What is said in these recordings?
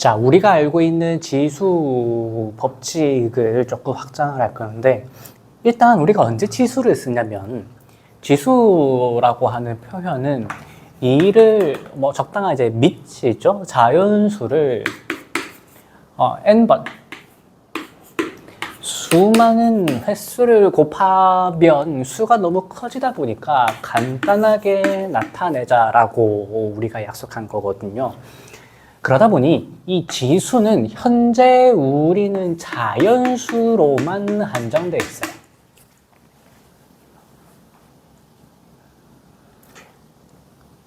자, 우리가 알고 있는 지수 법칙을 조금 확장을 할 건데, 일단 우리가 언제 지수를 쓰냐면, 지수라고 하는 표현은 이를 뭐 적당한 이제 밑이죠. 자연수를 n번 수많은 횟수를 곱하면 수가 너무 커지다 보니까 간단하게 나타내자라고 우리가 약속한 거거든요. 그러다 보니 이 지수는 현재 우리는 자연수로만 한정돼 있어요.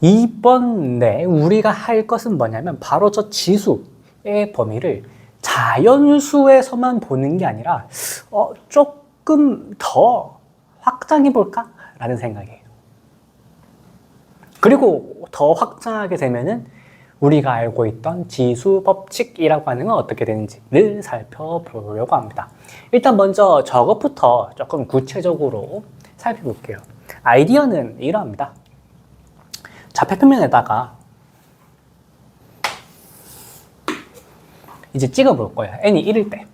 이번에 우리가 할 것은 뭐냐면 바로 저 지수의 범위를 자연수에서만 보는 게 아니라 조금 더 확장해 볼까? 라는 생각이에요. 그리고 더 확장하게 되면은 우리가 알고 있던 지수 법칙이라고 하는 건 어떻게 되는지를 살펴보려고 합니다. 일단 먼저 저것부터 조금 구체적으로 살펴볼게요. 아이디어는 이러합니다. 좌표표면에다가 이제 찍어 볼 거예요. n이 1일 때.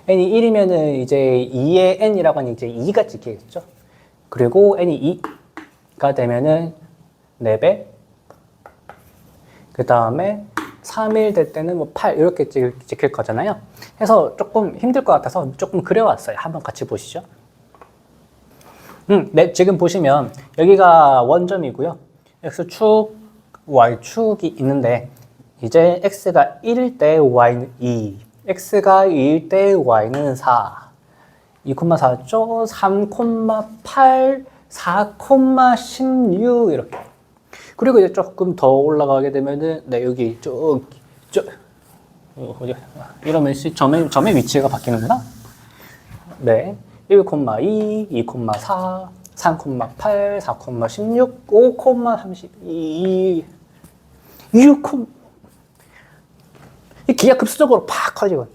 n이 1이면은 이제 2의 n이라고 하는 이제 2가 찍히겠죠. 그리고 n이 2가 되면은 4배. 그 다음에 3일 될 때는 뭐 8 이렇게 찍힐 거잖아요. 해서 조금 힘들 것 같아서 조금 그려왔어요. 한번 같이 보시죠. 네, 지금 보시면 여기가 원점이고요. x축, y축이 있는데 이제 x가 1일 때 y는 2, x가 2일 때 y는 4, 2,4죠? 3,8, 4,16 이렇게. 그리고 이제 조금 더 올라가게 되면은 네, 여기 이러면 점의 위치가 바뀌는구나. 네. 1,2, 2,4, 3,8, 4,16, 5,32, 6, 이 기하급수적으로 팍 커지고.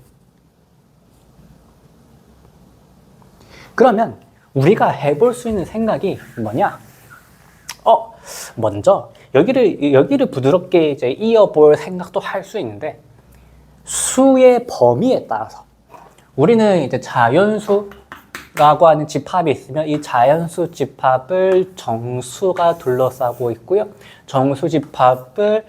그러면 우리가 해볼 수 있는 생각이 뭐냐? 먼저 여기를 부드럽게 이제 이어볼 생각도 할 수 있는데 수의 범위에 따라서 우리는 이제 자연수라고 하는 집합이 있으면 이 자연수 집합을 정수가 둘러싸고 있고요. 정수 집합을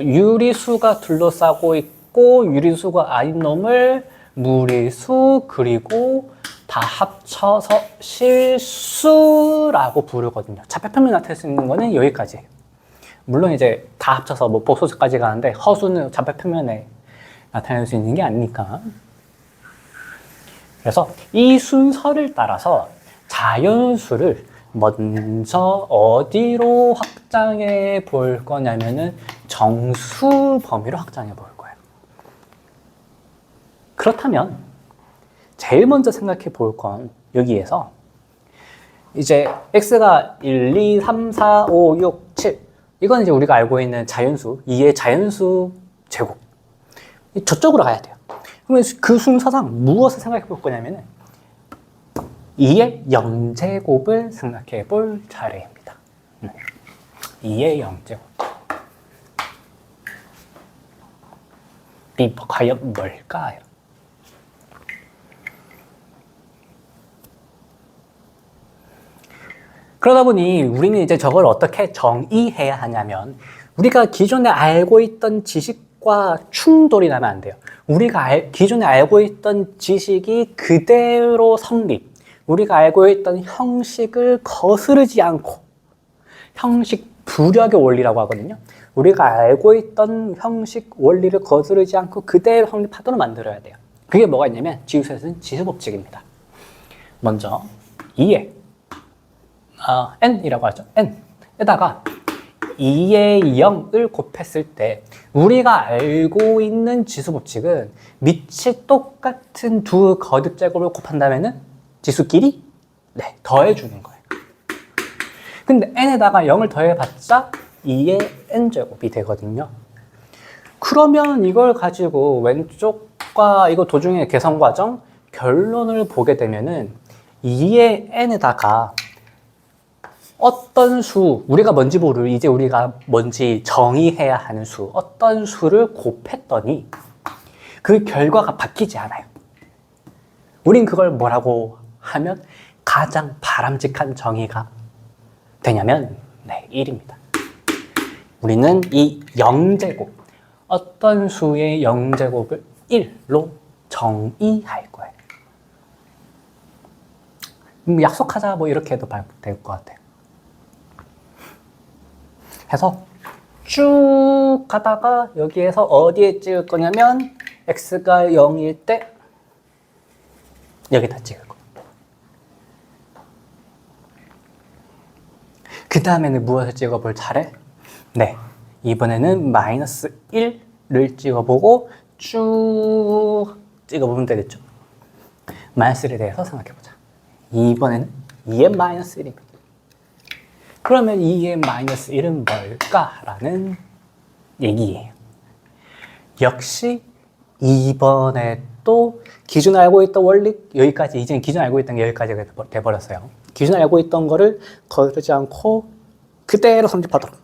유리수가 둘러싸고 있고 유리수가 아닌 놈을 무리수 그리고 다 합쳐서 실수라고 부르거든요. 좌표표면에 나타낼 수 있는 거는 여기까지예요. 물론 이제 다 합쳐서 뭐 복소수까지 가는데 허수는 좌표표면에 나타낼 수 있는 게 아니니까. 그래서 이 순서를 따라서 자연수를 먼저 어디로 확장해 볼 거냐면은 정수 범위로 확장해 볼 거예요. 그렇다면 제일 먼저 생각해 볼 건 여기에서 이제 x가 1, 2, 3, 4, 5, 6, 7 이건 이제 우리가 알고 있는 자연수 2의 자연수 제곱 저쪽으로 가야 돼요. 그러면 그 순서상 무엇을 생각해 볼 거냐면은 2의 0제곱을 생각해 볼 차례입니다. 2의 0제곱 이 과연 뭘까요? 그러다 보니 우리는 이제 저걸 어떻게 정의해야 하냐면 우리가 기존에 알고 있던 지식과 충돌이 나면 안 돼요. 우리가 기존에 알고 있던 지식이 그대로 성립, 우리가 알고 있던 형식을 거스르지 않고 형식 부력의 원리라고 하거든요. 우리가 알고 있던 형식 원리를 거스르지 않고 그대로 성립하도록 만들어야 돼요. 그게 뭐가 있냐면 지수에서는 지수법칙입니다. 먼저 2의 n이라고 하죠. n에다가 2의 0을 곱했을 때 우리가 알고 있는 지수법칙은 밑이 똑같은 두 거듭제곱을 곱한다면은 지수끼리 더해주는 거예요. 근데 n에다가 0을 더해봤자 2의 n제곱이 되거든요. 그러면 이걸 가지고 왼쪽과 이거 도중의 계산 과정 결론을 보게 되면은 2의 n에다가 어떤 수, 우리가 뭔지 모르고 이제 우리가 뭔지 정의해야 하는 수, 어떤 수를 곱했더니 그 결과가 바뀌지 않아요. 우린 그걸 뭐라고 하면 가장 바람직한 정의가 되냐면 1입니다. 우리는 이 0제곱, 어떤 수의 0제곱을 1로 정의할 거예요. 약속하자 뭐 이렇게 해도 될 것 같아요. 해서 쭉 가다가 여기에서 어디에 찍을 거냐면 x가 0일 때 여기다 찍을 거예요. 그 다음에는 무엇을 찍어볼 차례? 이번에는 마이너스 1을 찍어보고 쭉 찍어보면 되겠죠. 마이너스 1에 대해서 생각해보자. 이번에는 2의 마이너스 1입니다. 그러면 2의 마이너스 1은 뭘까라는 얘기예요. 역시 이번에 또 기존 알고 있던 원리 여기까지, 이제는 기존 알고 있던 게 여기까지가 돼버렸어요. 기존 알고 있던 거를 거르지 않고 그대로 성립하도록.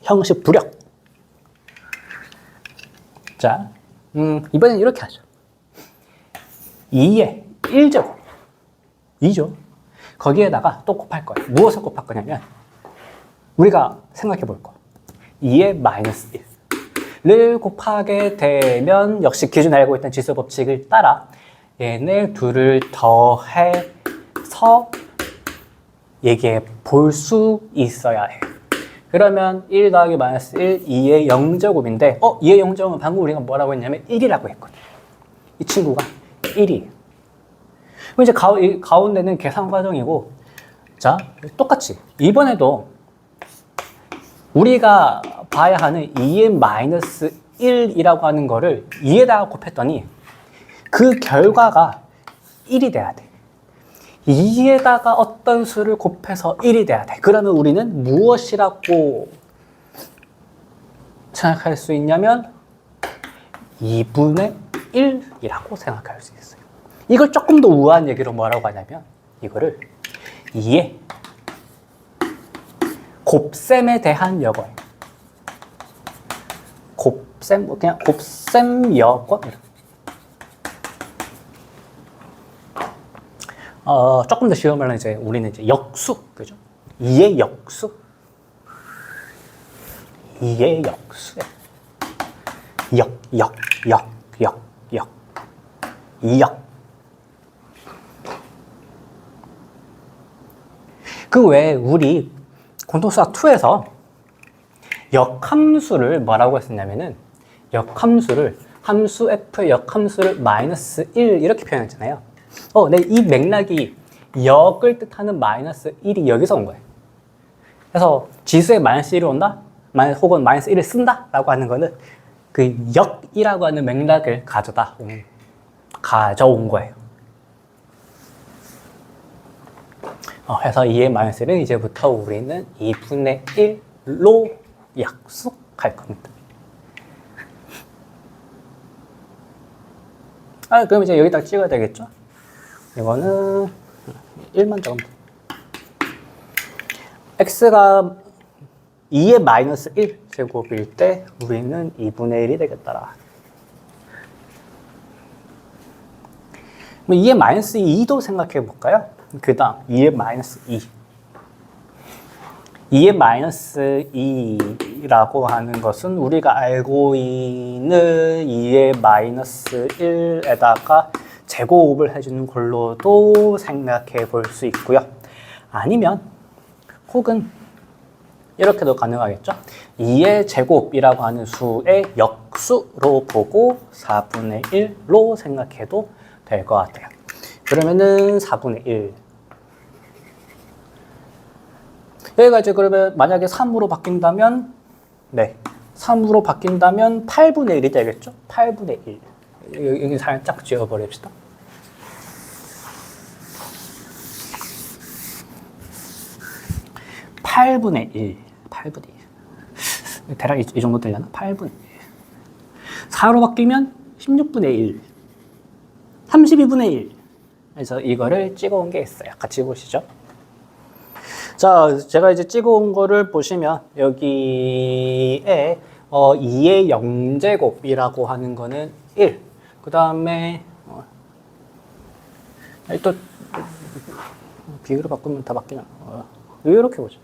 형식 불역. 자, 이번엔 이렇게 하죠. 2의 1제곱 2죠. 거기에다가 또 곱할 거예요. 무엇을 곱할 거냐면 우리가 생각해 볼 거. 2의 마이너스 1을 곱하게 되면 역시 기존 알고 있던 지수 법칙을 따라 얘네 둘을 더해서 얘기해 볼 수 있어야 해요. 그러면 1 더하기 마이너스 1, 2의 0제곱인데 2의 0제곱은 방금 우리가 뭐라고 했냐면 1이라고 했거든요. 이 친구가 1이에요. 그럼 이제 가운데는 계산 과정이고, 자, 똑같이 이번에도 우리가 봐야 하는 2의 마이너스 1이라고 하는 거를 2에다가 곱했더니 그 결과가 1이 돼야 돼. 2에다가 어떤 수를 곱해서 1이 돼야 돼. 그러면 우리는 무엇이라고 생각할 수 있냐면 2분의 1이라고 생각할 수 있어요. 이걸 조금 더 우아한 얘기로 뭐라고 하냐면 이거를 2의 곱셈에 대한 여건, 곱셈, 그냥 곱셈 여건 이렇게. 조금 더 쉬운 말로 이제 우리는 이제 역수, 그죠? 2의 역수, 2의 역수에 역, 2역. 그 외에 우리 공통수학 2에서 역함수를 뭐라고 했었냐면은 역함수를 함수 f의 역함수를 마이너스 1 이렇게 표현했잖아요. 이 맥락이 역을 뜻하는 마이너스 1이 여기서 온 거예요. 그래서 지수에 마이너스 1이 온다? 혹은 마이너스 1을 쓴다? 라고 하는 거는 그 역이라고 하는 맥락을 가져온 거예요. 그래서 2의 마이너스 1은 이제부터 우리는 2분의 1로 약속할 겁니다. 그럼 이제 여기다 찍어야 되겠죠? 이거는 1만 적으면 돼. x가 2의 마이너스 1 제곱일 때 우리는 2분의 1이 되겠더라. 2의 마이너스 2도 생각해 볼까요? 그 다음 2의 마이너스 2. 2의 마이너스 2라고 하는 것은 우리가 알고 있는 2의 마이너스 1에다가 제곱을 해주는 걸로도 생각해 볼 수 있고요. 아니면 혹은 이렇게도 가능하겠죠. 2의 제곱이라고 하는 수의 역수로 보고 4분의 1로 생각해도 될 것 같아요. 그러면은 4분의 1. 여기가 이제 그러면 만약에 3으로 바뀐다면 3으로 바뀐다면 8분의 1이 되겠죠? 8분의 1. 여기 살짝 지워버립시다. (8분의 1) 대략 이 정도 되려나? 8분의 1. 4로 바뀌면 16분의 1. 32분의 1. 그래서 이거를 찍어온 게 있어요. 같이 보시죠. 자, 제가 이제 찍어온 거를 보시면 여기에 2의 0제곱이라고 하는 거는 1. 그 다음에 또 비율을 바꾸면 다 바뀌나? 이렇게 보죠.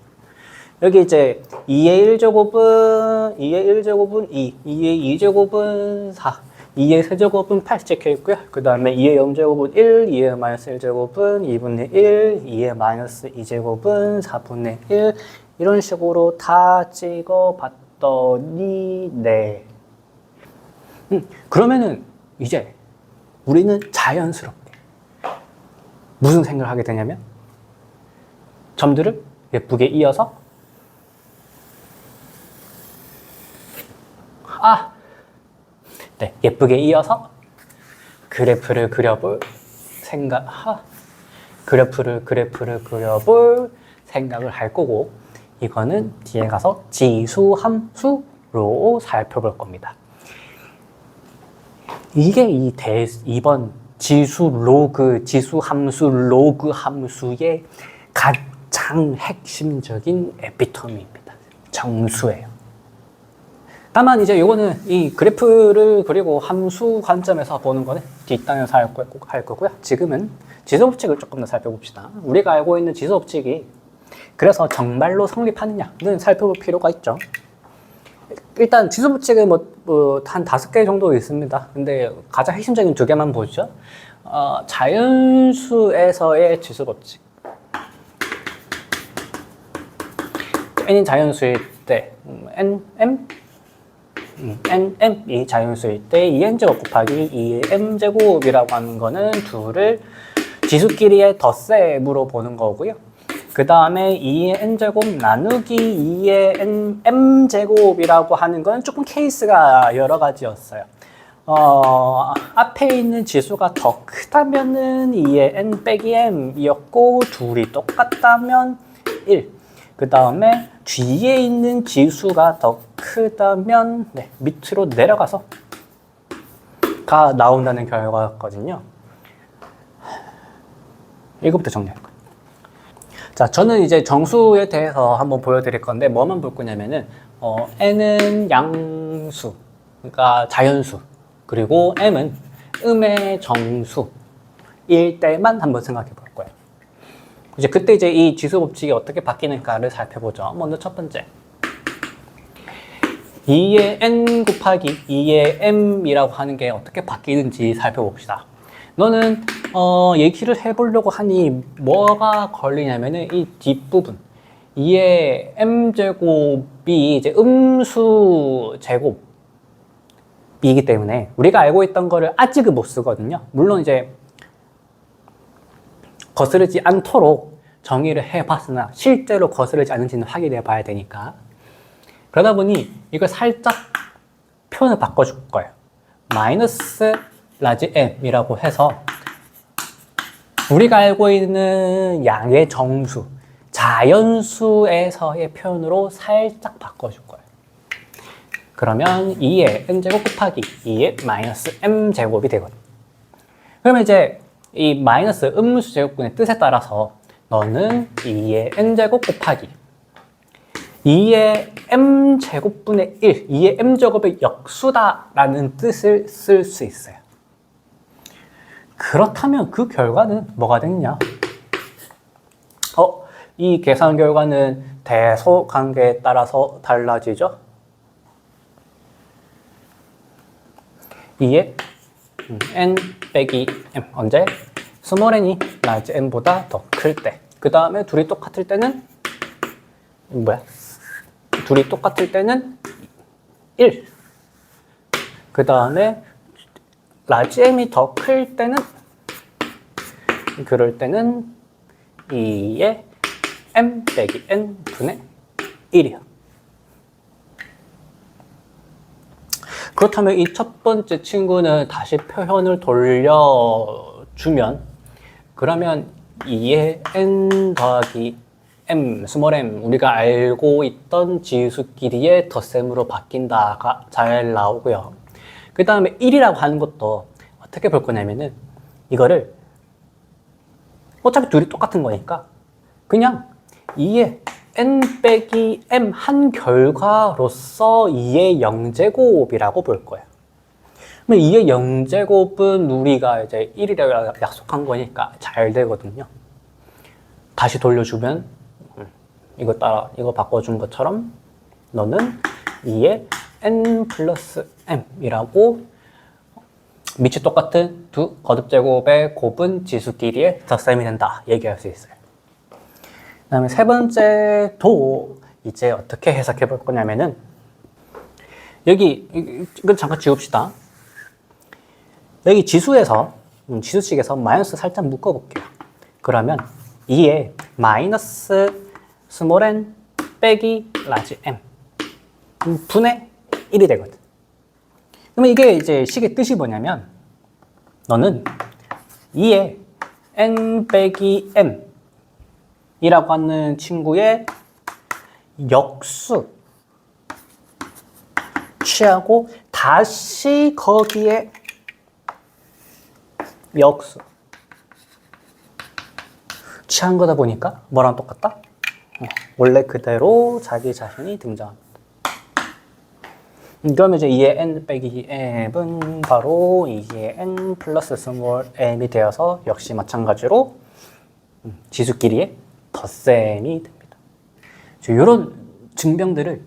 여기 이제 2의 1제곱은 2, 2의 2제곱은 4, 2의 세제곱은 8 찍혀 있고요. 그 다음에 2의 0제곱은 1, 2의 마이너스 1제곱은 2분의 1, 2의 마이너스 2제곱은 4분의 1 이런 식으로 다 찍어 봤더니 네. 그러면은 이제 우리는 자연스럽게 무슨 생각을 하게 되냐면 점들을 예쁘게 이어서 네, 예쁘게 이어서 그래프를 그려볼 생각을 할 거고, 이거는 뒤에 가서 지수 함수로 살펴볼 겁니다. 이게 이번 지수 함수 로그 함수의 가장 핵심적인 에피토미입니다. 정수예요. 다만 이제 요거는 이 그래프를 그리고 함수 관점에서 보는 거는 뒷단에서 할 거고요. 지금은 지수 법칙을 조금 더 살펴봅시다. 우리가 알고 있는 지수 법칙이 그래서 정말로 성립하느냐는 살펴볼 필요가 있죠. 일단 지수 법칙은 한 5개 정도 있습니다. 근데 가장 핵심적인 2개만 보죠. 자연수에서의 지수 법칙. n이 자연수일 때 nm이 자연수일 때 2n제곱 곱하기 2의 m제곱이라고 하는 거는 둘을 지수끼리의 덧셈으로 보는 거고요. 그 다음에 2의 n제곱 나누기 2의 m제곱이라고 하는 건 조금 케이스가 여러 가지였어요. 앞에 있는 지수가 더 크다면은 2의 n 빼기 m이었고, 둘이 똑같다면 1. 그 다음에 뒤에 있는 지수가 더 크다면 밑으로 내려가서 가 나온다는 결과였거든요. 이거부터 정리할 거예요. 자, 저는 이제 정수에 대해서 한번 보여드릴 건데 뭐만 볼 거냐면은 n은 양수, 그러니까 자연수, 그리고 m은 음의 정수일 때만 한번 생각해 볼 거예요. 이제 그때 이제 이 지수 법칙이 어떻게 바뀌는가를 살펴보죠. 먼저 첫 번째, 2의 n 곱하기 2의 m이라고 하는 게 어떻게 바뀌는지 살펴봅시다. 너는 얘기를 해보려고 하니 뭐가 걸리냐면은 이 뒷부분 2의 m제곱이 이제 음수 제곱이기 때문에 우리가 알고 있던 거를 아직은 못 쓰거든요. 물론 이제 거스르지 않도록 정의를 해봤으나 실제로 거스르지 않은지는 확인해 봐야 되니까, 그러다 보니 이걸 살짝 표현을 바꿔줄 거예요. 마이너스 라지 m이라고 해서 우리가 알고 있는 양의 정수, 자연수에서의 표현으로 살짝 바꿔줄 거예요. 그러면 2의 n제곱 곱하기 2의 마이너스 m제곱이 되거든요. 그러면 이제 이 마이너스 음수 제곱분의 뜻에 따라서 너는 2의 n제곱 곱하기 2의 m제곱분의 1, 2의 m제곱의 역수다라는 뜻을 쓸 수 있어요. 그렇다면 그 결과는 뭐가 되느냐? 이 계산 결과는 대소 관계에 따라서 달라지죠? 2의 n 빼기 m, 언제? 스몰 n이 라지 m보다 더 클 때. 그 다음에 둘이 똑같을 때는 둘이 똑같을 때는 1. 그 다음에 라지 m이 더 클 때는, 그럴 때는 2의 m 빼기 n 분의 1이요. 그렇다면 이 첫 번째 친구는 다시 표현을 돌려주면, 그러면 2의 n 더하기 m, 스몰 m, 우리가 알고 있던 지수끼리의 덧셈으로 바뀐다가 잘 나오고요. 그 다음에 1이라고 하는 것도 어떻게 볼 거냐면은 이거를 어차피 둘이 똑같은 거니까 그냥 2의 n 빼기 m 한 결과로서 2의 0제곱이라고 볼 거예요. 그럼 2의 0제곱은 우리가 이제 1이라고 약속한 거니까 잘 되거든요. 다시 돌려주면 이거 바꿔준 것처럼 너는 2의 n 플러스 m이라고 밑이 똑같은 두 거듭제곱의 곱은 지수끼리의 덧셈이 된다 얘기할 수 있어요. 그 다음에 세 번째도 이제 어떻게 해석해 볼 거냐면은 여기 이건 잠깐 지웁시다. 여기 지수에서 지수식에서 마이너스 살짝 묶어 볼게요. 그러면 2에 마이너스 스몰 n 빼기 라지 m 분의 1이 되거든. 그러면 이게 이제 식의 뜻이 뭐냐면 너는 2의 n 빼기 m 이라고 하는 친구의 역수 취하고 다시 거기에 역수 취한 거다 보니까 뭐랑 똑같다? 원래 그대로 자기 자신이 등장합니다. 그러면 이제 2의 n 빼기 m은 바로 2의 n 플러스 스몰 m이 되어서 역시 마찬가지로 지수끼리의 덧셈이 됩니다. 이런 증명들을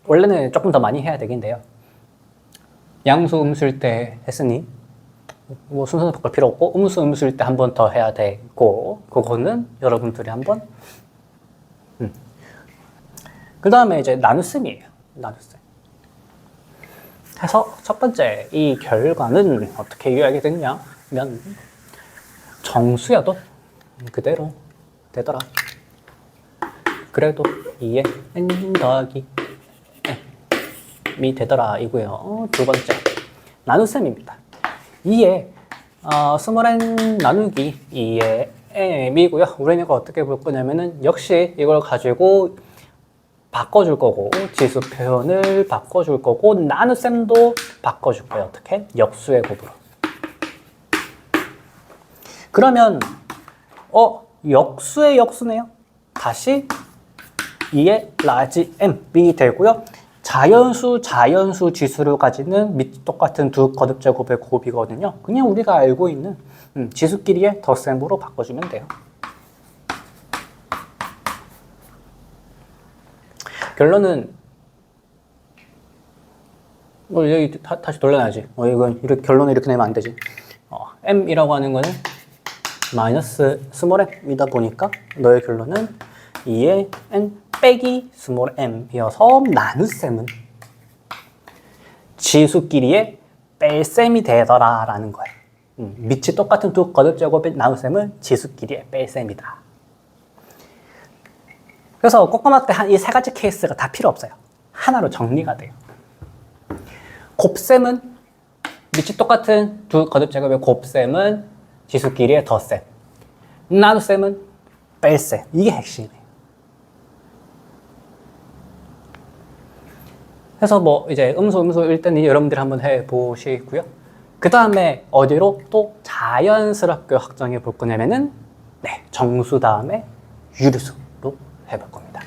원래는 조금 더 많이 해야 되긴데요. 양수 음수일 때 했으니 뭐 순서는 바꿀 필요 없고 음수 음수일 때 한 번 더 해야 되고 그거는 여러분들이 한번 그 다음에 이제 나눗셈이에요. 나눗셈. 해서 첫 번째 이 결과는 어떻게 이해하게 되냐면 정수여도 그대로 되더라. 그래도 2의 n 더하기 m이 되더라 이고요. 두 번째 나눗셈입니다. 2의 스몰 n 나누기 2의 m이고요. 우리는 이거 어떻게 볼 거냐면은 역시 이걸 가지고 바꿔줄 거고 지수 표현을 바꿔줄 거고 나눗셈도 바꿔줄 거예요. 어떻게? 역수의 곱으로. 그러면 역수의 역수네요. 다시 2의 라지 m이 되고요. 자연수 지수를 가지는 밑 똑같은 두 거듭제곱의 곱이거든요. 그냥 우리가 알고 있는 지수끼리의 덧셈으로 바꿔주면 돼요. 결론은 여기 다시 돌려놔야지. 이건 이렇게 결론을 이렇게 내면 안 되지. m이라고 하는 거는 마이너스 스몰 m이다 보니까 너의 결론은 2의 n 빼기 스몰 m이어서 나눗셈은 지수끼리의 뺄셈이 되더라 라는 거예요. 밑이 똑같은 두 거듭제곱의 나눗셈은 지수끼리의 뺄셈이다. 그래서 꼬꼬마 때 이 세 가지 케이스가 다 필요 없어요. 하나로 정리가 돼요. 곱셈은 밑이 똑같은 두 거듭제곱의 곱셈은 지수끼리의 덧셈. 나눗셈은 뺄셈. 이게 핵심이에요. 그래서 뭐 이제 음수일 때는 여러분들이 한번 해보시고요. 그 다음에 어디로 또 자연스럽게 확정해 볼 거냐면은 정수 다음에 유리수로 해볼 겁니다.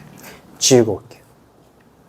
지우고 올게요.